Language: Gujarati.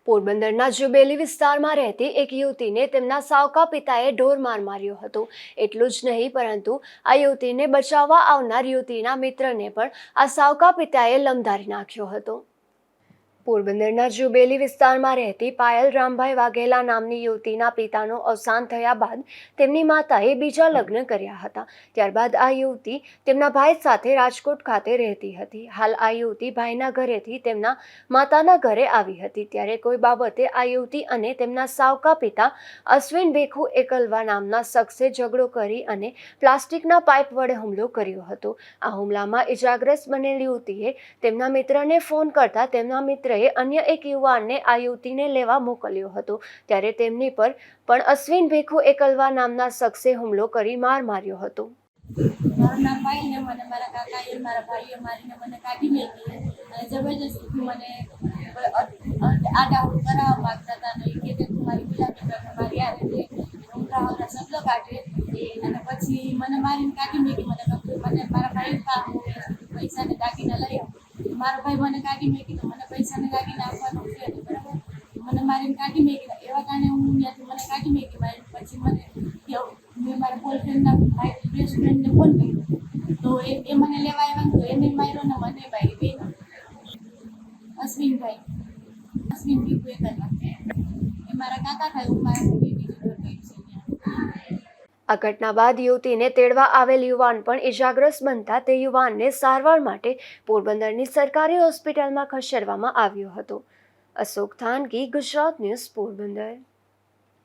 પોરબંદરના જુબેલી વિસ્તારમાં રહેતી એક યુવતીને તેમના સાવકા પિતાએ ઢોરમાર માર્યો હતો। એટલું જ નહીં પરંતુ આ યુવતીને બચાવવા આવનાર યુવતીના મિત્રને પણ આ સાવકા પિતાએ લમધારી નાખ્યો હતો। પોરબંદરના જુબેલી વિસ્તારમાં રહેતી પાયલ રામભાઈ વાઘેલા નામની યુવતીના પિતાનું અવસાન થયા બાદ તેમની માતાએ બીજા લગ્ન કર્યા હતા। ત્યારબાદ આ યુવતી તેમના ભાઈ સાથે રાજકોટ ખાતે રહેતી હતી। હાલ આ યુવતી ભાઈના ઘરેથી તેમના માતાના ઘરે આવી હતી। ત્યારે કોઈ બાબતે આ યુવતી અને તેમના સાવકા પિતા અશ્વિન ભેખુ એકલવા નામના શખ્સે ઝઘડો કરી અને પ્લાસ્ટિકના પાઇપ વડે હુમલો કર્યો હતો। આ હુમલામાં ઇજાગ્રસ્ત બનેલ યુવતીએ તેમના મિત્રને ફોન કરતા તેમના મિત્ર અન્ય એક યુવાનને આ યુવતીને લેવા મોકલ્યો હતો। ત્યારે તેમની પર પણ અશ્વિન ભેખુ એકલવા નામના શખ્સે હુમલો કરી માર માર્યો હતો। મારું નામ પાયલ ને મને મારા કાકાએ મારા ભાઈએ મારીને મને કાઢી મેકી અને જબરજસ્તી મને આડાઉડ કરાવવા માંગતા હતા અને કે તું મારી ગુલામી કરને મારી યારે ઉમરા શબ્દો કાઢે અને પછી મને મારીને કાઢી મેકી। મને મારા ભાઈ પૈસા ને દાગીના લઈ આવ। મારો ભાઈ મને કાઢી મેકી તો મને પૈસા ને દાગીના આપવાનું છે બરાબર। મને મારીને કાઢી મેકી એવા કારણે હું ત્યાંથી મને કાઢી મેકી મારી પછી મેં મારા બોયફ્રેન્ડના ભાઈ બેસ્ટ ફ્રેન્ડને ફોન કર્યો તો એ મને લેવા આવ્યા તો એને માર્યો ને મને મારી બેન અશ્વિન ભીખુ એકલવા એ મારા કાકા થાય હું મારા બીજું છે। આ ઘટના બાદ યુવતીને તેડવા આવેલ યુવાન પણ ઇજાગ્રસ્ત બનતા તે યુવાનને સારવાર માટે પોરબંદરની સરકારી હોસ્પિટલમાં ખસેડવામાં આવ્યો હતો। અશોક થાનગી, ગુજરાત ન્યૂઝ, પોરબંદર।